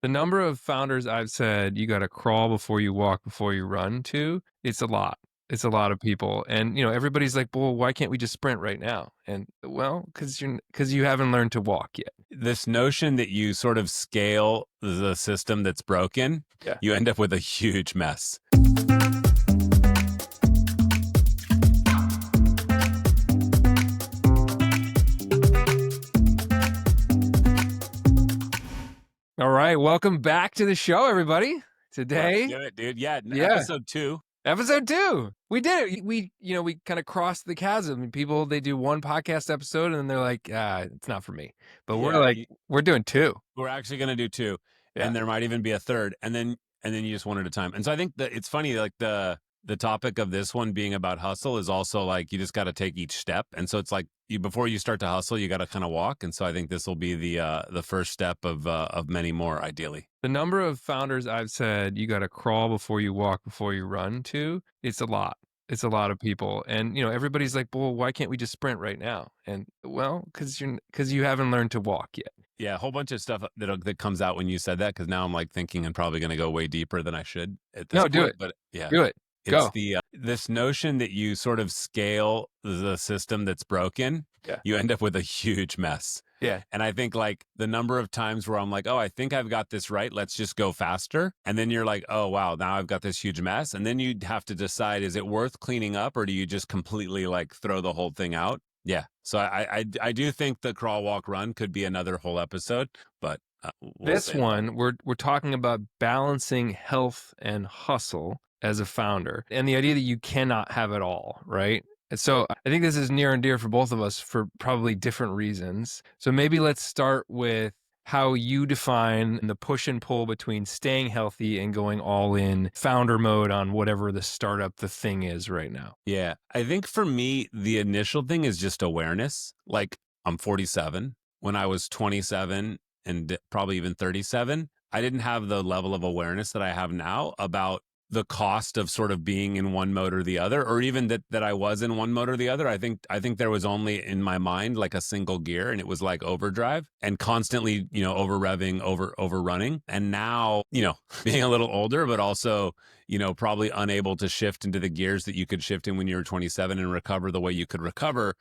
The number of founders I've said, "You gotta crawl before you walk, before you run," to, it's a lot. It's a lot of people, and, everybody's like, "Well, why can't we just sprint right now?" And, well, because you haven't learned to walk yet. This notion that you sort of scale the system that's broken, Yeah. you end up with a huge mess. All right, welcome back to the show, everybody. Let's Today do it, dude. Yeah, Yeah. episode 2. Episode 2. We did it. We kinda crossed the chasm. People, they do one podcast episode, and then they're like, it's not for me." But we're Yeah, like, we're doing 2. we're actually gonna do 2, Yeah. and there might even be a third, and then you just one at a time. And so I think that it's funny, like the topic of this one being about hustle is also like you just got to take each step, and so it's like before you start to hustle, you got to kind of walk. And so I think this will be the first step of many more, ideally. The number of founders I've said, "You gotta crawl before you walk, before you run," to, it's a lot. It's a lot of people, and, everybody's like, "Well, why can't we just sprint right now?" And, well, because you haven't learned to walk yet. Yeah, a whole bunch of stuff that comes out when you said that, because now I'm like thinking and probably going to go way deeper than I should at this No, point. do it. But yeah, Do it. it's Go. this notion that you sort of scale the system that's broken, Yeah. you end up with a huge mess. Yeah. And I think like the number of times where I'm like, oh, I think I've got this right. Let's just go faster. And then you're like, oh, wow, now I've got this huge mess. And then you'd have to decide, is it worth cleaning up, or do you just completely like throw the whole thing out? Yeah. So I do think the crawl, walk, run could be another whole episode, but we'll This save one, we're talking about balancing health and hustle as a founder, and the idea that you cannot have it all, right? And so I think this is near and dear for both of us for probably different reasons. So maybe let's start with how you define the push and pull between staying healthy and going all in founder mode on whatever the startup, the thing is right now. Yeah. I think for me, the initial thing is just awareness. Like, I'm 47. When I was 27 and probably even 37, I didn't have the level of awareness that I have now about the cost of sort of being in one mode or the other, or even that I was in one mode or the other. I think there was only in my mind like a single gear, and it was like overdrive and constantly, over revving, overrunning. And now, being a little older, but also, probably unable to shift into the gears that you could shift in when you were 27 and recover the way you could recover.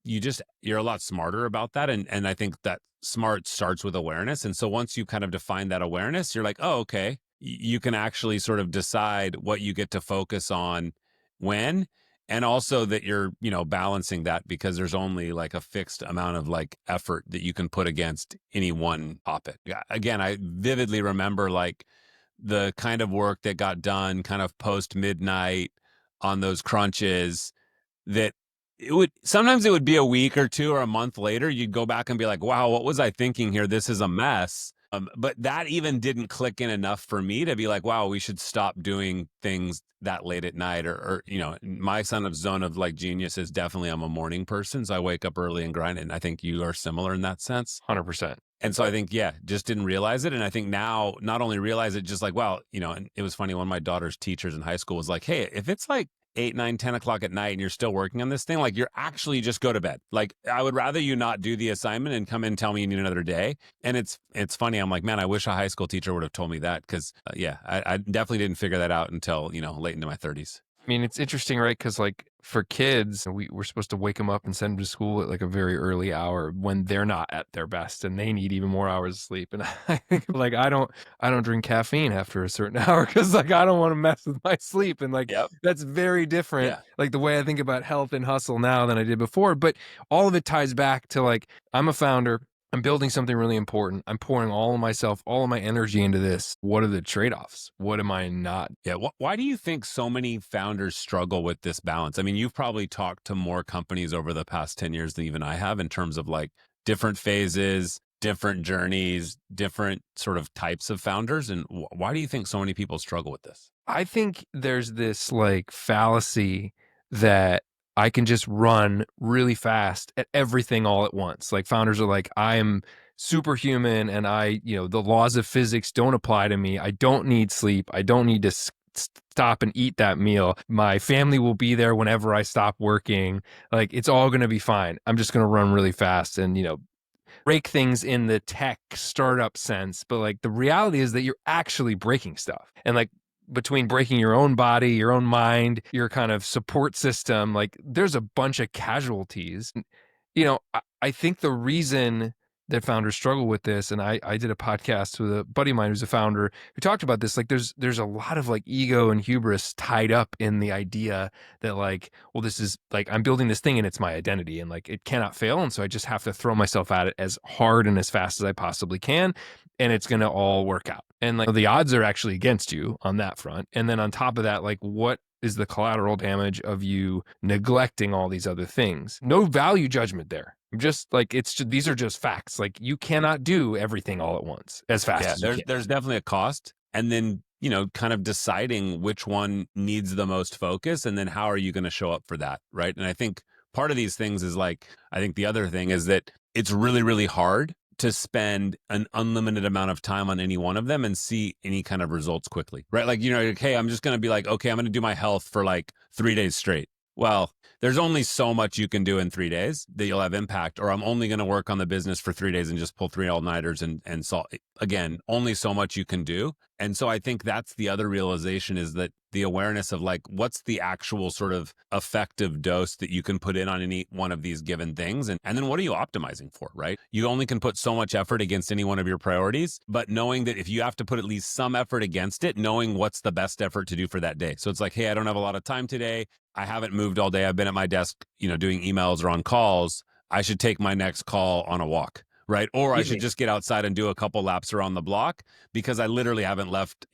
You're a lot smarter about that. And I think that smart starts with awareness. And so once you kind of define that awareness, you're like, oh, okay, you can actually sort of decide what you get to focus on when, and also that you're, balancing that, because there's only like a fixed amount of like effort that you can put against any one topic. Again, I vividly remember like the kind of work that got done kind of post midnight on those crunches, that sometimes it would be a week or 2 or a month later, you'd go back and be like, wow, what was I thinking here? This is a mess. But that even didn't click in enough for me to be like, wow, we should stop doing things that late at night, or my zone of like genius is definitely, I'm a morning person. So I wake up early and grind. And I think you are similar in that sense. 100%. And so I think, yeah, just didn't realize it. And I think now not only realize it, just like, well, and it was funny. One of my daughter's teachers in high school was like, hey, if it's like 8, 9, 10 o'clock at night and you're still working on this thing, like, you're actually just go to bed. Like, I would rather you not do the assignment and come in and tell me you need another day. And it's funny. I'm like, man, I wish a high school teacher would have told me that. Cause I definitely didn't figure that out until, late into my 30s. I mean, it's interesting, right? Because like for kids, we're supposed to wake them up and send them to school at like a very early hour when they're not at their best and they need even more hours of sleep. And I think like I don't drink caffeine after a certain hour because like I don't want to mess with my sleep. And like that's very different, like the way I think about health and hustle now than I did before. But all of it ties back to like, I'm a founder. I'm building something really important. I'm pouring all of myself, all of my energy into this. What are the trade-offs? What am I not? Yeah. Why do you think so many founders struggle with this balance? I mean, you've probably talked to more companies over the past 10 years than even I have, in terms of like different phases, different journeys, different sort of types of founders. And why do you think so many people struggle with this? I think there's this like fallacy that I can just run really fast at everything all at once. Like founders are like, I am superhuman and the laws of physics don't apply to me. I don't need sleep. I don't need to stop and eat that meal. My family will be there whenever I stop working. Like, it's all going to be fine. I'm just going to run really fast and, break things in the tech startup sense, but like the reality is that you're actually breaking stuff. And like between breaking your own body, your own mind, your kind of support system, like there's a bunch of casualties. I think the reason that founders struggle with this, and I did a podcast with a buddy of mine who's a founder who talked about this, like there's a lot of like ego and hubris tied up in the idea that like, well, this is like I'm building this thing and it's my identity and like it cannot fail. And so I just have to throw myself at it as hard and as fast as I possibly can. And it's going to all work out. And like the odds are actually against you on that front. And then on top of that, like what is the collateral damage of you neglecting all these other things? No value judgment there. Just like these are just facts. Like you cannot do everything all at once as fast Yeah, as you can. there's definitely a cost. And then, kind of deciding which one needs the most focus and then how are you going to show up for that, right? And I think part of these things is like, I think the other thing is that it's really, really hard to spend an unlimited amount of time on any one of them and see any kind of results quickly, right? Like, like, hey, I'm just going to be like, okay, I'm going to do my health for like 3 days straight. Well, there's only so much you can do in 3 days that you'll have impact, or I'm only going to work on the business for 3 days and just pull three all-nighters and solve. Again, only so much you can do. And so I think that's the other realization, is that the awareness of like, what's the actual sort of effective dose that you can put in on any one of these given things? And then what are you optimizing for, right? You only can put so much effort against any one of your priorities, but knowing that if you have to put at least some effort against it, knowing what's the best effort to do for that day. So it's like, hey, I don't have a lot of time today. I haven't moved all day. I've been at my desk, doing emails or on calls. I should take my next call on a walk, right? Or I should just get outside and do a couple laps around the block because I literally haven't left,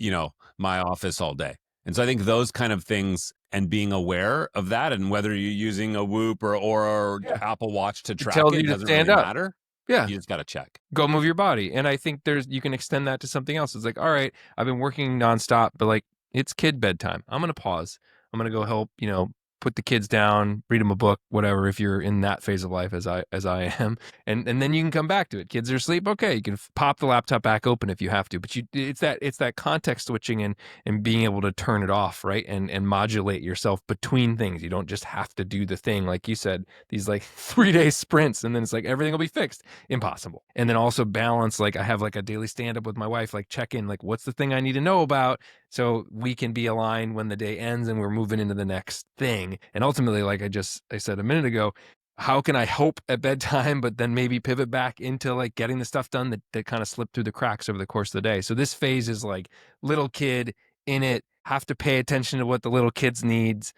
my office all day. And so I think those kind of things and being aware of that, and whether you're using a Whoop or Yeah. Apple Watch to It track tells it you to doesn't stand really up. matter. Yeah. You just got to check. Go move your body. And I think you can extend that to something else. It's like, all right, I've been working nonstop, but like it's kid bedtime. I'm going to pause. I'm going to go help, put the kids down, read them a book, whatever, if you're in that phase of life as I am. And then you can come back to it. Kids are asleep. Okay. You can pop the laptop back open if you have to, but it's that context switching and being able to turn it off, right? And modulate yourself between things. You don't just have to do the thing. Like you said, these like 3-day sprints, and then it's like everything will be fixed. Impossible. And then also balance, like I have like a daily stand up with my wife, like check in, like what's the thing I need to know about so we can be aligned when the day ends and we're moving into the next thing. And ultimately, like I said a minute ago, how can I help at bedtime, but then maybe pivot back into like getting the stuff done that kind of slipped through the cracks over the course of the day. So this phase is like little kid in it, have to pay attention to what the little kids need,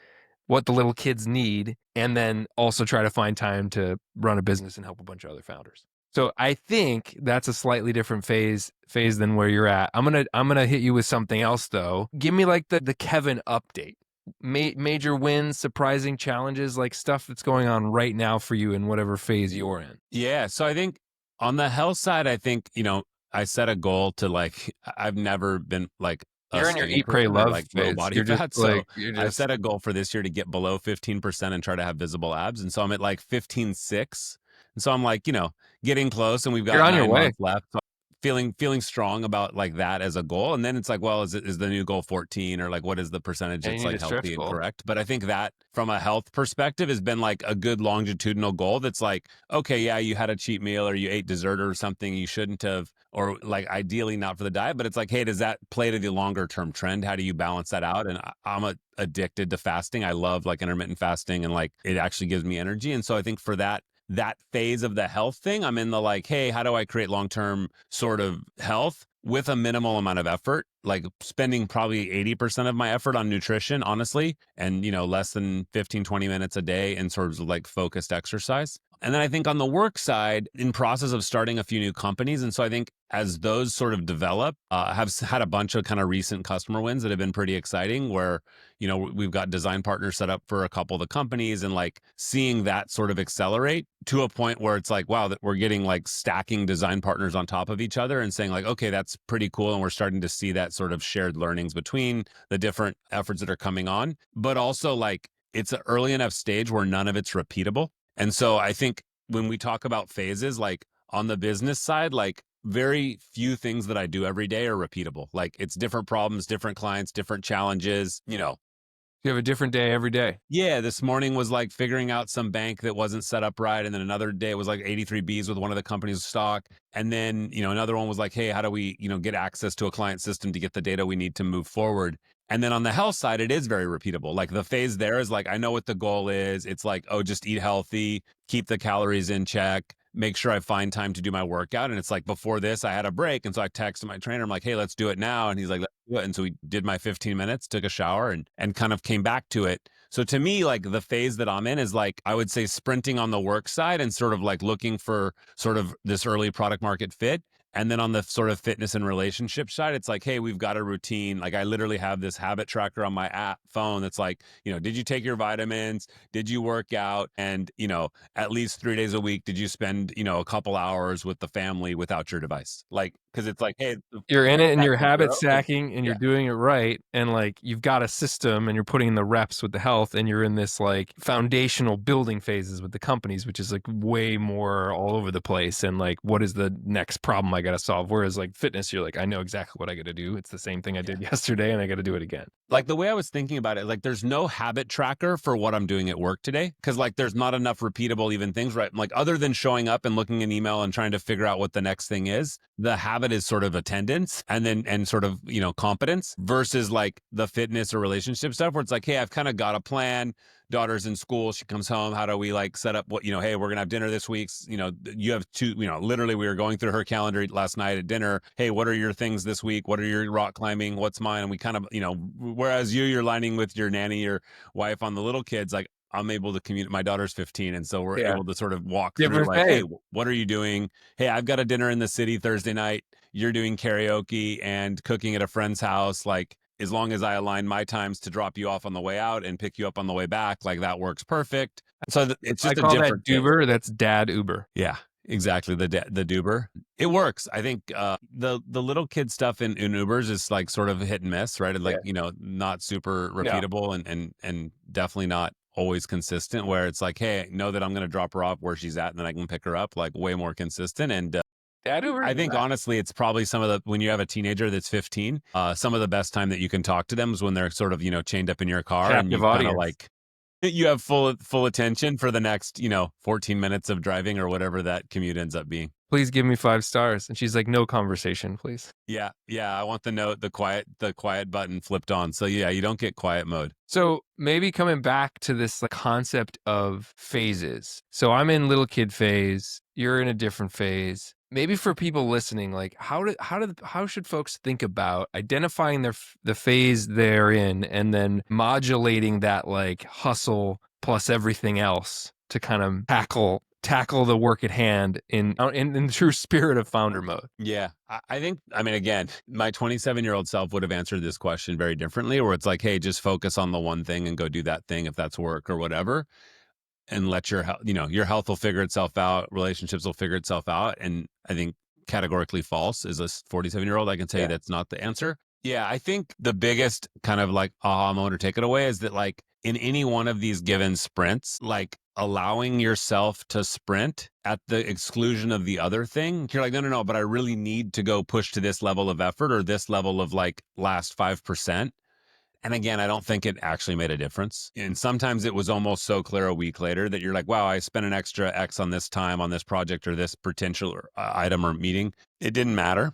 and then also try to find time to run a business and help a bunch of other founders. So I think that's a slightly different phase than where you're at. I'm gonna hit you with something else though. Give me like the Kevin update. Major wins, surprising challenges, like stuff that's going on right now for you in whatever phase you're in. Yeah. So I think on the health side, I think, I set a goal to like, I've never been like a You're in your skinny eat, pray, person. I love like low phase. body You're just fat. So like you're I've just set a goal for this year to get below 15% and try to have visible abs. And so I'm at like 15.6. And so I'm like, getting close, and we've you're got on your 9 way. months left. So feeling strong about like that as a goal. And then it's like, well, is the new goal 14, or like what is the percentage And you that's need like a stretch healthy and goal. correct? But I think that from a health perspective has been like a good longitudinal goal that's like, okay, yeah, you had a cheat meal or you ate dessert or something you shouldn't have, or like ideally not for the diet, but it's like, hey, does that play to the longer term trend? How do you balance that out? And I'm addicted to fasting. I love like intermittent fasting, and like it actually gives me energy. And so I think for that phase of the health thing, I'm in the like, hey, how do I create long-term sort of health with a minimal amount of effort, like spending probably 80% of my effort on nutrition, honestly, and, less than 15, 20 minutes a day in sort of like focused exercise. And then I think on the work side, in process of starting a few new companies. And so I think as those sort of develop, have had a bunch of kind of recent customer wins that have been pretty exciting, where, we've got design partners set up for a couple of the companies, and like seeing that sort of accelerate to a point where it's like, wow, that we're getting like stacking design partners on top of each other and saying like, okay, that's pretty cool. And we're starting to see that sort of shared learnings between the different efforts that are coming on, but also like it's an early enough stage where none of it's repeatable. And so I think when we talk about phases, like on the business side, like very few things that I do every day are repeatable. Like it's different problems, different clients, different challenges, You have a different day every day. Yeah, this morning was like figuring out some bank that wasn't set up right. And then another day was like 83 Bs with one of the company's stock. And then, another one was like, hey, how do we, get access to a client system to get the data we need to move forward? And then on the health side, it is very repeatable. Like the phase there is like, I know what the goal is. It's like, oh, just eat healthy, keep the calories in check, make sure I find time to do my workout. And it's like before this, I had a break. And so I texted my trainer, I'm like, hey, let's do it now. And he's like, let's do it. And so we did my 15 minutes, took a shower and kind of came back to it. So to me, like the phase that I'm in is like, I would say sprinting on the work side and sort of like looking for sort of this early product market fit. And then on the sort of fitness and relationship side, it's like, hey, we've got a routine. Like I literally have this habit tracker on my app phone that's like, did you take your vitamins? Did you work out? And, at least 3 days a week, did you spend, a couple hours with the family without your device? Like, because it's like, hey, You're in it and back you're to habit zero. stacking and you're Yeah. doing it right, and, like, you've got a system and you're putting in the reps with the health, and you're in this, like, foundational building phases with the companies, which is, like, way more all over the place and, like, what is the next problem I gotta solve? Whereas, like, fitness, you're like, "I know exactly what I gotta do. It's the same thing I Yeah. did yesterday, and I gotta do it again." Like the way I was thinking about it, like there's no habit tracker for what I'm doing at work today. Cause like there's not enough repeatable even things, right? Like other than showing up and looking an email and trying to figure out what the next thing is, the habit is sort of attendance and sort of, competence versus like the fitness or relationship stuff where it's like, hey, I've kind of got a plan. Daughter's in school. She comes home. How do we like set up what, hey, we're going to have dinner this week. You have two, literally we were going through her calendar last night at dinner. Hey, what are your things this week? What are your rock climbing? What's mine? And we kind of, whereas you're lining with your nanny, your wife on the little kids, like I'm able to communicate. My daughter's 15. And so we're Yeah. able to sort of walk through Different like, hey, phase. what are you doing? Hey, I've got a dinner in the city Thursday night. You're doing karaoke and cooking at a friend's house. Like, as long as I align my times to drop you off on the way out and pick you up on the way back, like that works perfect. So it's I just a call that different phase. Duber, that's dad Uber. Yeah, exactly. The Duber, it works. I think the little kid stuff in Ubers is like sort of hit and miss, right? Yeah. Like not super No. repeatable and definitely not always consistent. Where it's like, hey, I know that I'm going to drop her off where she's at, and then I can pick her up. Like way more consistent. And Dad Uber is I the think best. honestly, it's probably some of the when you have a teenager that's 15, some of the best time that you can talk to them is when they're sort of chained up in your car and Captive you've kind of audience. like you have full attention for the next 14 minutes of driving or whatever that commute ends up being. "Please give me 5 stars." And she's like, "No conversation, please." Yeah, yeah. I want the quiet button flipped on. So yeah, you don't get quiet mode. So maybe coming back to this like, concept of phases. So I'm in little kid phase. You're in a different phase. Maybe for people listening, like how should folks think about identifying the phase they're in, and then modulating that like hustle plus everything else to kind of tackle the work at hand in the true spirit of founder mode. Yeah, I think, I mean, again, my 27-year-old self would have answered this question very differently, where it's like, hey, just focus on the one thing and go do that thing if that's work or whatever. And let your health, your health will figure itself out. Relationships will figure itself out. And I think categorically false is a 47-year-old. I can tell you Yeah. that's not the answer. Yeah, I think the biggest kind of like aha moment or take it away is that like in any one of these given sprints, like allowing yourself to sprint at the exclusion of the other thing, you're like, no, no, no, but I really need to go push to this level of effort or this level of like last 5%. And again, I don't think it actually made a difference. And sometimes it was almost so clear a week later that you're like, wow, I spent an extra X on this time on this project or this potential item or meeting. It didn't matter.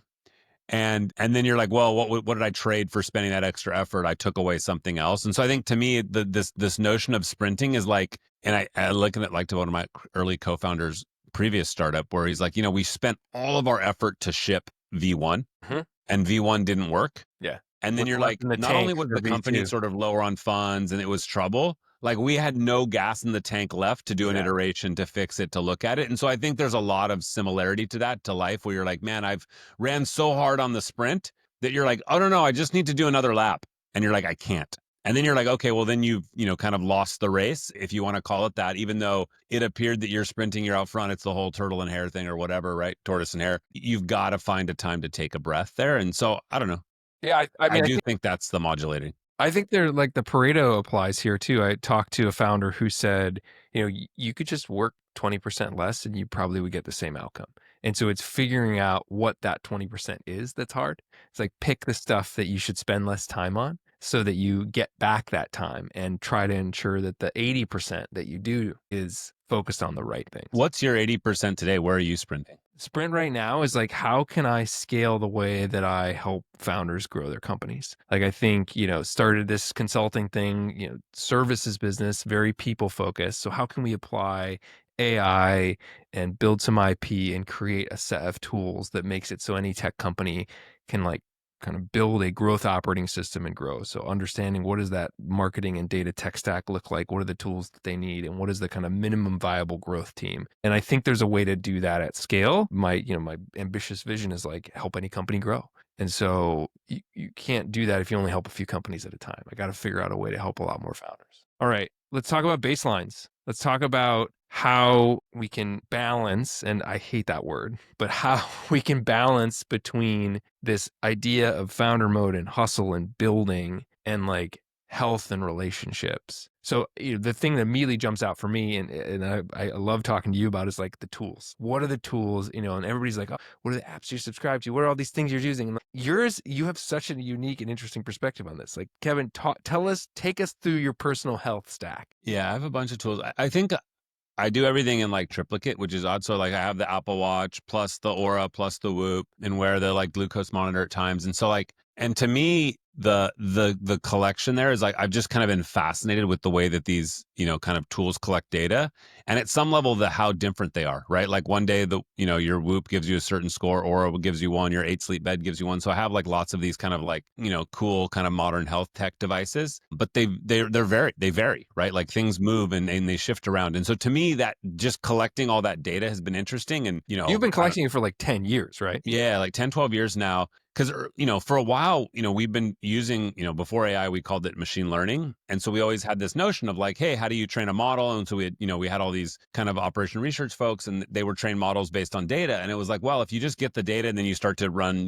And then you're like, well, what did I trade for spending that extra effort? I took away something else. And so I think to me, this notion of sprinting is like, and I look at it like to one of my early co-founders' previous startup where he's like, we spent all of our effort to ship V1 Mhm. and V1 didn't work. Yeah. And then What's you're left like, in the not only tank was for the company V2? sort of lower on funds and it was trouble, like we had no gas in the tank left to do an Exactly. iteration, to fix it, to look at it. And so I think there's a lot of similarity to that, to life, where you're like, man, I've ran so hard on the sprint that you're like, oh, no, I just need to do another lap. And you're like, I can't. And then you're like, okay, well, then you've, kind of lost the race, if you want to call it that, even though it appeared that you're sprinting, you're out front. It's the whole turtle and hare thing or whatever, right? Tortoise and hare. You've got to find a time to take a breath there. And so I don't know. Yeah, I I mean, do think that's the modulating. I think they're like the Pareto applies here too. I talked to a founder who said, you could just work 20% less and you probably would get the same outcome. And so it's figuring out what that 20% is that's hard. It's like pick the stuff that you should spend less time on. so that you get back that time and try to ensure that the 80% that you do is focused on the right things. What's your 80% today? Where are you sprinting? Sprint right now is like, how can I scale the way that I help founders grow their companies? Like, I think, started this consulting thing, services business, very people focused. So, how can we apply AI and build some IP and create a set of tools that makes it so any tech company can like kind of build a growth operating system and grow. So understanding what does that marketing and data tech stack look like? What are the tools that they need? And what is the kind of minimum viable growth team? And I think there's a way to do that at scale. My ambitious vision is like help any company grow. And so you can't do that if you only help a few companies at a time. I got to figure out a way to help a lot more founders. All right, let's talk about baselines. Let's talk about how we can balance, and I hate that word, but how we can balance between this idea of founder mode and hustle and building and like health and relationships. So the thing that immediately jumps out for me, and I love talking to you about, is like the tools. What are the tools? And everybody's like, oh, what are the apps you subscribe to? What are all these things you're using? And you have such a unique and interesting perspective on this. Like, Kevin, take us through your personal health stack. Yeah, I have a bunch of tools. I think I do everything in like triplicate, which is odd. So like I have the Apple Watch plus the Aura plus the Whoop and wear the like glucose monitor at times. And so like, and to me, the collection there is like, I've just kind of been fascinated with the way that these, kind of tools collect data. And at some level, how different they are, right? Like one day your Whoop gives you a certain score, Aura gives you one, your 8 sleep bed gives you one. So I have like lots of these kind of like, cool kind of modern health tech devices, but they vary, right? Like things move and they shift around. And so to me, that just collecting all that data has been interesting. And, You've been collecting it for like 10 years, right? yeah, like 10, 12 years now. Because, for a while, we've been using, before AI, we called it machine learning. And so we always had this notion of like, hey, how do you train a model? And so we had all these kind of operation research folks and they were trained models based on data. And it was like, well, if you just get the data and then you start to run,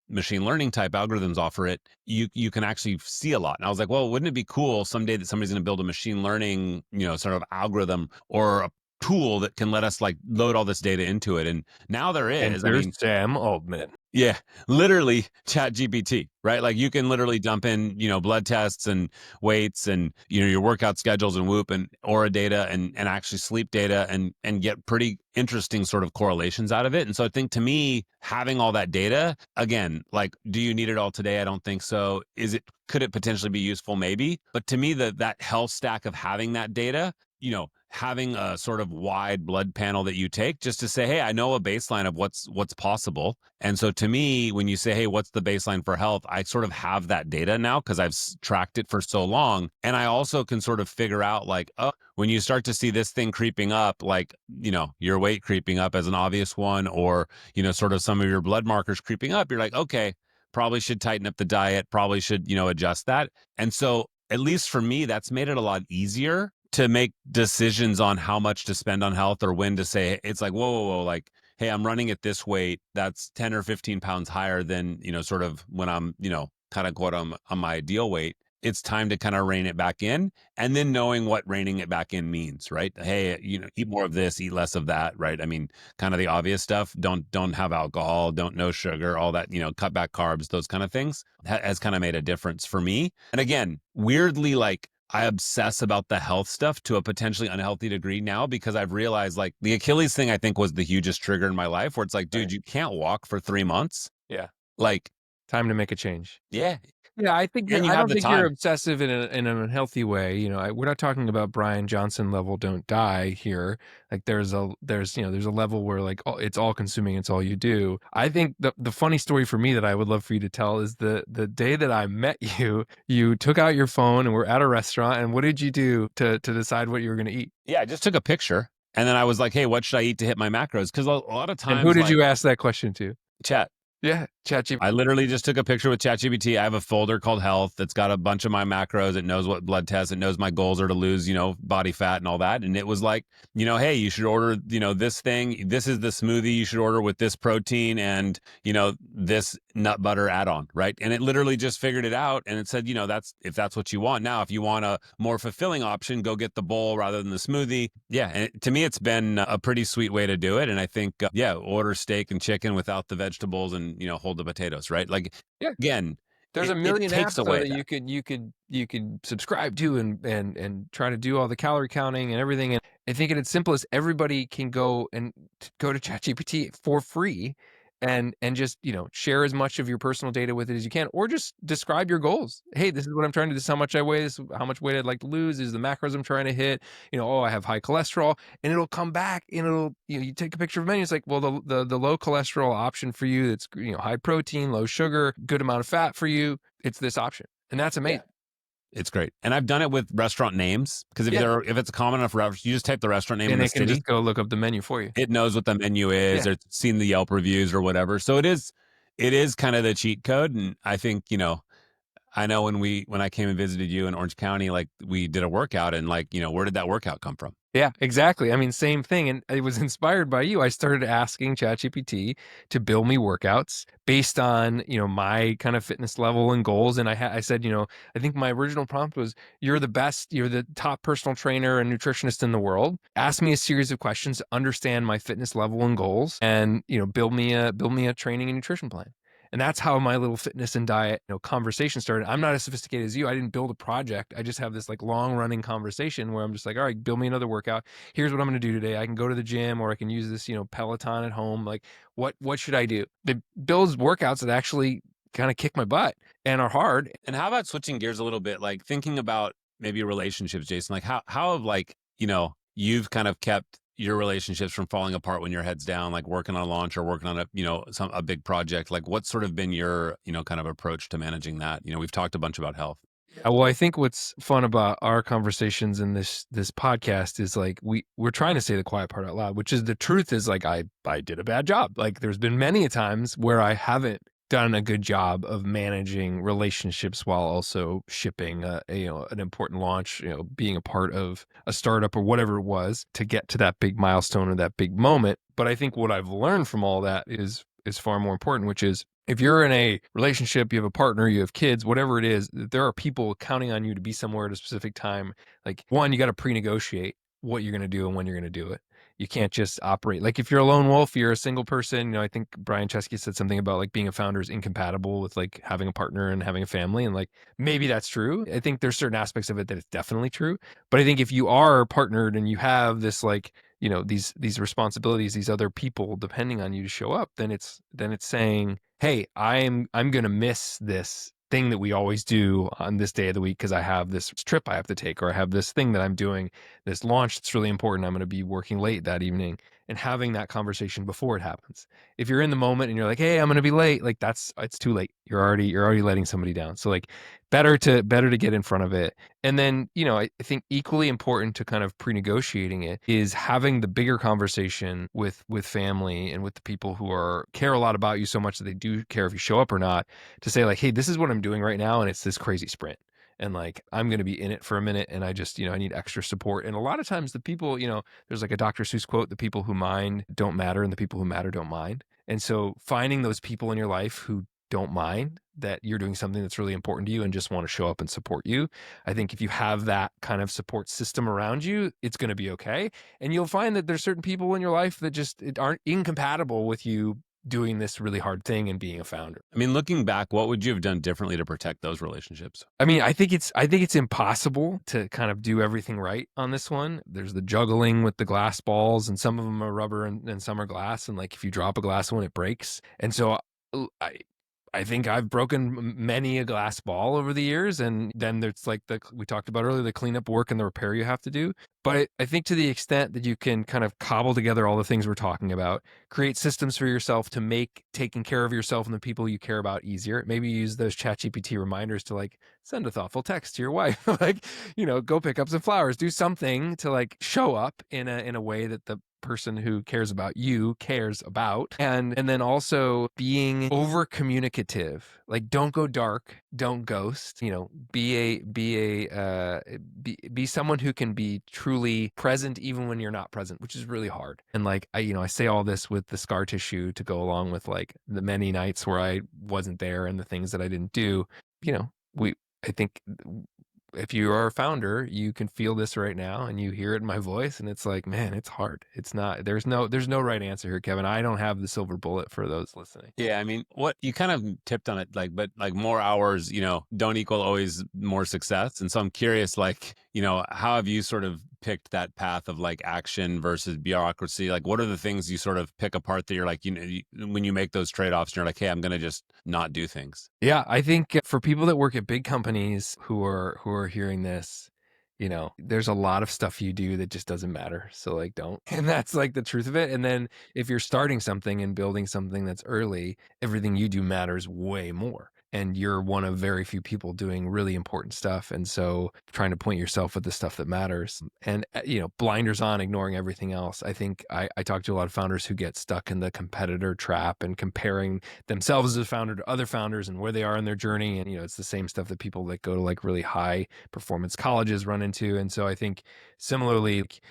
machine learning type algorithms off of it, you can actually see a lot. And I was like, well, wouldn't it be cool someday that somebody's going to build a machine learning, sort of algorithm or a tool that can let us like load all this data into it? And now there And is. I there's mean, Sam Altman. yeah, literally chat GPT, right? Like you can literally dump in, blood tests and weights and, your workout schedules and Whoop and Aura data and actually sleep data and get pretty interesting sort of correlations out of it. And so I think to me, having all that data, again, like, do you need it all today? I don't think so. Could it potentially be useful? Maybe. But to me, that health stack of having that data, having a sort of wide blood panel that you take just to say, hey, I know a baseline of what's possible. And so to me, when you say, hey, what's the baseline for health? I sort of have that data now because I've tracked it for so long. And I also can sort of figure out like, oh, when you start to see this thing creeping up, like, your weight creeping up as an obvious one, or, sort of some of your blood markers creeping up, you're like, okay, probably should tighten up the diet, probably should, adjust that. And so at least for me, that's made it a lot easier to make decisions on how much to spend on health or when to say. It's like, whoa, like, hey, I'm running at this weight. That's 10 or 15 pounds higher than, sort of when I'm, kind of quote on my ideal weight. It's time to kind of rein it back in, and then knowing what reining it back in means, right? Hey, eat more of this, eat less of that, right? I mean, kind of the obvious stuff. Don't have alcohol, don't no sugar, all that, cut back carbs, those kind of things has kind of made a difference for me. And again, weirdly, like, I obsess about the health stuff to a potentially unhealthy degree now because I've realized like the Achilles thing, I think, was the hugest trigger in my life where it's like, dude, Right. you can't walk for 3 months. Yeah. Like, Time to make a change. yeah. Yeah, I think And you I have don't the think you're time. obsessive in an unhealthy way. We're not talking about Brian Johnson level "don't die" here. Like there's a level where like it's all consuming, it's all you do. I think the funny story for me that I would love for you to tell is the day that I met you. You took out your phone and we're at a restaurant. And what did you do to decide what you were going to eat? Yeah. I just took a picture and then I was like, hey, what should I eat to hit my macros? Because a lot of And who times, did like, you ask that question to? chat. Yeah, I ChatGPT. literally just took a picture with ChatGPT. I have a folder called Health that's got a bunch of my macros. It knows what blood tests. It knows my goals are to lose, body fat and all that. And it was like, hey, you should order, this thing. This is the smoothie you should order with this protein and, this nut butter add-on, right? And it literally just figured it out. And it said, if that's what you want. Now, if you want a more fulfilling option, go get the bowl rather than the smoothie. Yeah. And to me, it's been a pretty sweet way to do it. And I think, order steak and chicken without the vegetables and, hold the potatoes, right? Like, Yeah. again, There's a it million takes apps though away that that. you could subscribe to and try to do all the calorie counting and everything. And I think at its simplest, everybody can go and go to ChatGPT for free and just, share as much of your personal data with it as you can, or just describe your goals. Hey, this is what I'm trying to do. This is how much I weigh. This is how much weight I'd like to lose. These are the macros I'm trying to hit. Oh, I have high cholesterol, and it'll come back and it'll, you take a picture of a menu. It's like, well, the low cholesterol option for you, that's, high protein, low sugar, good amount of fat for you. It's this option, and that's Yeah. amazing. It's great. And I've done it with restaurant names because Yeah, if it's a common enough reference, you just type the restaurant name in and the it can just city. go look up the menu for you. It knows what the menu is, Yeah. or it's seen the Yelp reviews or whatever. So it is kind of the cheat code. And I think, I know when I came and visited you in Orange County, like we did a workout and like, where did that workout come from? Yeah, exactly. I mean, same thing. And it was inspired by you. I started asking ChatGPT to build me workouts based on, my kind of fitness level and goals. And I said, I think my original prompt was, you're the best, you're the top personal trainer and nutritionist in the world. Ask me a series of questions to understand my fitness level and goals, and, build me a training and nutrition plan. And that's how my little fitness and diet, conversation started. I'm not as sophisticated as you. I didn't build a project. I just have this like long running conversation where I'm just like, all right, build me another workout. Here's what I'm going to do today. I can go to the gym, or I can use this, Peloton at home. Like, what should I do? It builds workouts that actually kind of kick my butt and are hard. And how about switching gears a little bit, like thinking about maybe relationships, Jason? Like how have like, you've kind of kept your relationships from falling apart when your head's down, like working on a launch or working on a big project. Like what's sort of been your, kind of approach to managing that? We've talked a bunch about health. Well, I think what's fun about our conversations in this podcast is like we're trying to say the quiet part out loud, which is the truth is like I did a bad job. Like there's been many a times where I haven't done a good job of managing relationships while also shipping an important launch, being a part of a startup or whatever it was to get to that big milestone or that big moment. But I think what I've learned from all that is far more important, which is if you're in a relationship, you have a partner, you have kids, whatever it is, there are people counting on you to be somewhere at a specific time. Like, one, you got to pre-negotiate what you're going to do and when you're going to do it. You can't just operate like if you're a lone wolf, you're a single person. I think Brian Chesky said something about like being a founder is incompatible with like having a partner and having a family. And like maybe that's true. I think there's certain aspects of it that it's definitely true. But I think if you are partnered and you have this like, these responsibilities, these other people depending on you to show up, then it's saying, hey, I'm gonna miss this thing that we always do on this day of the week because I have this trip I have to take, or I have this thing that I'm doing, this launch that's really important. I'm gonna be working late that evening, and having that conversation before it happens. If you're in the moment and you're like, hey, I'm gonna be late, like it's too late. You're already letting somebody down. So like better to get in front of it. And then, I think equally important to kind of pre-negotiating it is having the bigger conversation with family and with the people who are care a lot about you so much that they do care if you show up or not, to say like, hey, this is what I'm doing right now, and it's this crazy sprint. And like I'm going to be in it for a minute, and I just, I need extra support. And a lot of times the people, there's like a Dr. Seuss quote, the people who mind don't matter and the people who matter don't mind. And so finding those people in your life who don't mind that you're doing something that's really important to you and just want to show up and support you. I think if you have that kind of support system around you, it's going to be okay. And you'll find that there's certain people in your life that just aren't incompatible with you doing this really hard thing and being a founder. I mean, looking back, what would you have done differently to protect those relationships? I mean, I think it's impossible to kind of do everything right on this one. There's the juggling with the glass balls, and some of them are rubber and some are glass. And like if you drop a glass one, it breaks. And so I think I've broken many a glass ball over the years. And then there's like we talked about earlier, the cleanup work and the repair you have to do. But I think to the extent that you can kind of cobble together all the things we're talking about, create systems for yourself to make taking care of yourself and the people you care about easier. Maybe use those ChatGPT reminders to like send a thoughtful text to your wife, like, go pick up some flowers, do something to like show up in a way that the person who cares about you cares about. And then also being over communicative, like don't go dark, don't ghost, be someone who can be truly present even when you're not present, which is really hard. And like I say all this with the scar tissue to go along with like the many nights where I wasn't there and the things that I didn't do. we I think if you are a founder, you can feel this right now and you hear it in my voice and it's like, man, it's hard. It's not there's no right answer here, Kevin. I don't have the silver bullet for those listening. Yeah, I mean, what you kind of tipped on it, like, but like more hours, don't equal always more success. And so I'm curious, like, how have you sort of picked that path of like action versus bureaucracy? Like, what are the things you sort of pick apart that you're like, when you make those trade offs, you're like, hey, I'm going to just not do things. Yeah, I think for people that work at big companies who are hearing this, there's a lot of stuff you do that just doesn't matter. So like don't. And that's like the truth of it. And then if you're starting something and building something that's early, everything you do matters way more. And you're one of very few people doing really important stuff. And so trying to point yourself at the stuff that matters and, blinders on, ignoring everything else. I think I talk to a lot of founders who get stuck in the competitor trap and comparing themselves as a founder to other founders and where they are in their journey. And, it's the same stuff that people that go to like really high performance colleges run into. And so I think similarly, like,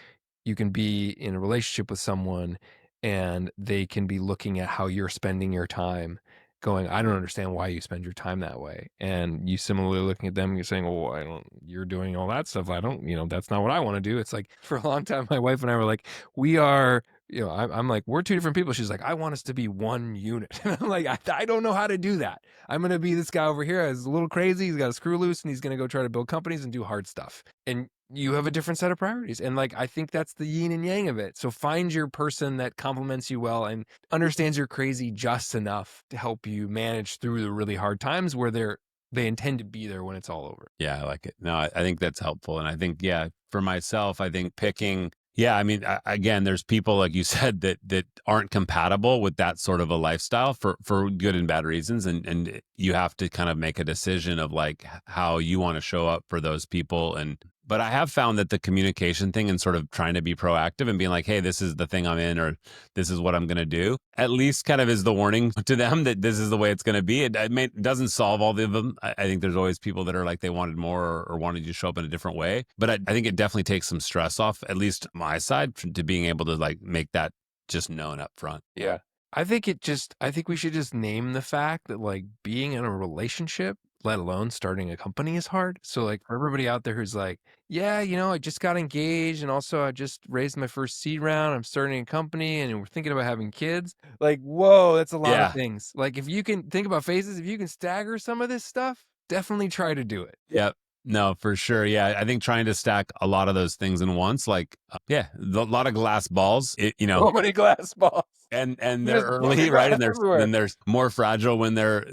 you can be in a relationship with someone and they can be looking at how you're spending your time going, I don't understand why you spend your time that way. And you similarly looking at them, you're saying, well, you're doing all that stuff. I don't, that's not what I want to do. It's like for a long time, my wife and I were like, we are, I'm like, we're two different people. She's like, I want us to be one unit. And I'm like, I don't know how to do that. I'm going to be this guy over here. He's a little crazy. He's got a screw loose and he's going to go try to build companies and do hard stuff. And you have a different set of priorities. And like, I think that's the yin and yang of it. So find your person that complements you well and understands you're crazy just enough to help you manage through the really hard times where they intend to be there when it's all over. Yeah, I like it. No, I think that's helpful. And I think, yeah, for myself, I think yeah, I mean, again, there's people like you said that aren't compatible with that sort of a lifestyle for good and bad reasons, and you have to kind of make a decision of like how you want to show up for those people. But I have found that the communication thing and sort of trying to be proactive and being like, hey, this is the thing I'm in, or this is what I'm going to do, at least kind of is the warning to them that this is the way it's going to be. It doesn't solve all of them. I think there's always people that are like they wanted more or wanted you to show up in a different way. But I think it definitely takes some stress off, at least my side, to being able to like make that just known up front. Yeah. I think we should just name the fact that like being in a relationship, let alone starting a company is hard. So like for everybody out there who's like, yeah, I just got engaged and also I just raised my first seed round. I'm starting a company and we're thinking about having kids. Like, whoa, that's a lot of Yeah. things. Like if you can think about phases, if you can stagger some of this stuff, definitely try to do it. Yep. No, for sure. Yeah. I think trying to stack a lot of those things in once, like, yeah, a lot of glass balls, So many glass balls. and they're Just early, right? glass And everywhere. then there's more fragile when they're,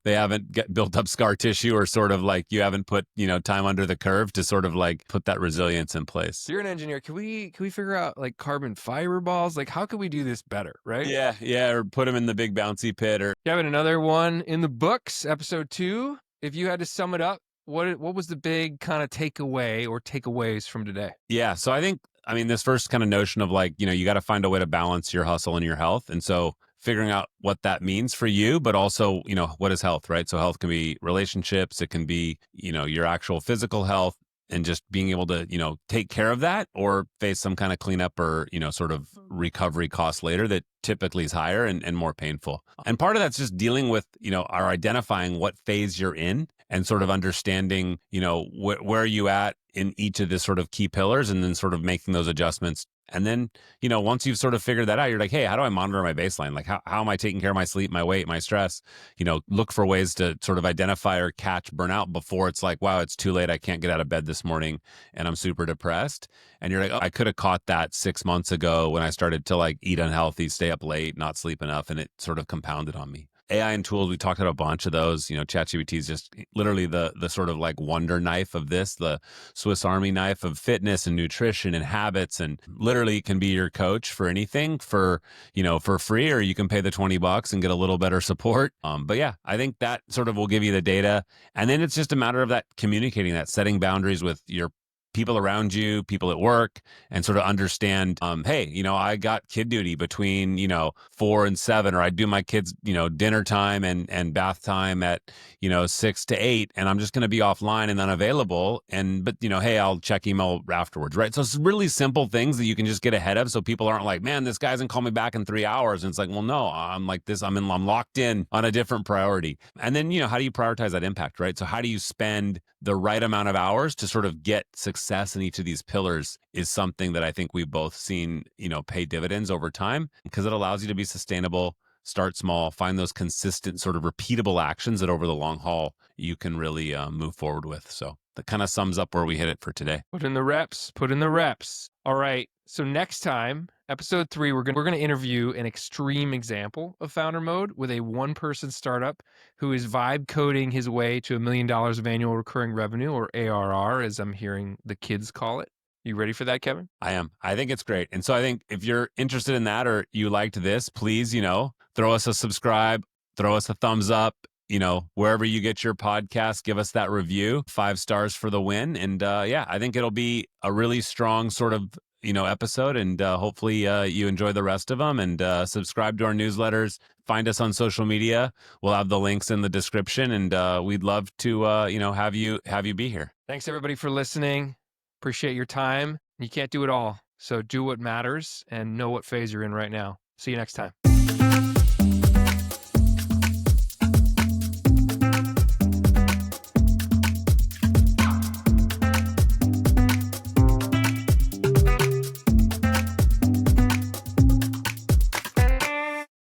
they haven't built up scar tissue or sort of like you haven't put, time under the curve to sort of like put that resilience in place. So you're an engineer. Can we figure out like carbon fiber balls? Like how can we do this better, right? Yeah. Yeah. Or put them in the big bouncy pit or, Kevin, another one in the books, episode 2. If you had to sum it up, what was the big kind of takeaway or takeaways from today? yeah. So I mean, this first kind of notion of like, you got to find a way to balance your hustle and your health. And so figuring out what that means for you, but also, what is health, right? So health can be relationships, it can be, your actual physical health and just being able to, take care of that or face some kind of cleanup or, sort of recovery cost later that typically is higher and more painful. And part of that's just dealing with, our identifying what phase you're in and sort of understanding, where are you at in each of the sort of key pillars and then sort of making those adjustments. And then, once you've sort of figured that out, you're like, hey, how do I monitor my baseline? Like, how am I taking care of my sleep, my weight, my stress? Look for ways to sort of identify or catch burnout before it's like, wow, it's too late. I can't get out of bed this morning and I'm super depressed. And you're like, oh, I could have caught that 6 months ago when I started to like eat unhealthy, stay up late, not sleep enough. And it sort of compounded on me. AI and tools, we talked about a bunch of those. ChatGPT is just literally the sort of like wonder knife of this, the Swiss Army knife of fitness and nutrition and habits, and literally can be your coach for anything for free, or you can pay the $20 and get a little better support. But yeah, I think that sort of will give you the data. And then it's just a matter of that communicating that, setting boundaries with your people around you, people at work, and sort of understand, hey, I got kid duty between, 4 and 7, or I do my kids, dinner time and bath time at, 6 to 8, and I'm just going to be offline and unavailable. But, hey, I'll check email afterwards, right? So it's really simple things that you can just get ahead of. So people aren't like, man, this guy hasn't called me back in 3 hours. And it's like, well, no, I'm like this. I'm locked in on a different priority. And then, how do you prioritize that impact, right? So how do you spend the right amount of hours to sort of get success in each of these pillars is something that I think we've both seen, pay dividends over time, because it allows you to be sustainable, start small, find those consistent sort of repeatable actions that over the long haul you can really move forward with. So that kind of sums up where we hit it for today. Put in the reps, put in the reps. All right. So next time, episode 3, we're gonna interview an extreme example of founder mode with a one-person startup who is vibe coding his way to $1 million of annual recurring revenue, or ARR, as I'm hearing the kids call it. You ready for that, Kevin? I am. I think it's great. And so I think if you're interested in that, or you liked this, please, throw us a subscribe, throw us a thumbs up, wherever you get your podcast, give us that review, 5 stars for the win. And yeah, I think it'll be a really strong sort of, episode. And hopefully you enjoy the rest of them, and subscribe to our newsletters. Find us on social media. We'll have the links in the description, and we'd love to, have you be here. Thanks everybody for listening. Appreciate your time. You can't do it all. So do what matters and know what phase you're in right now. See you next time.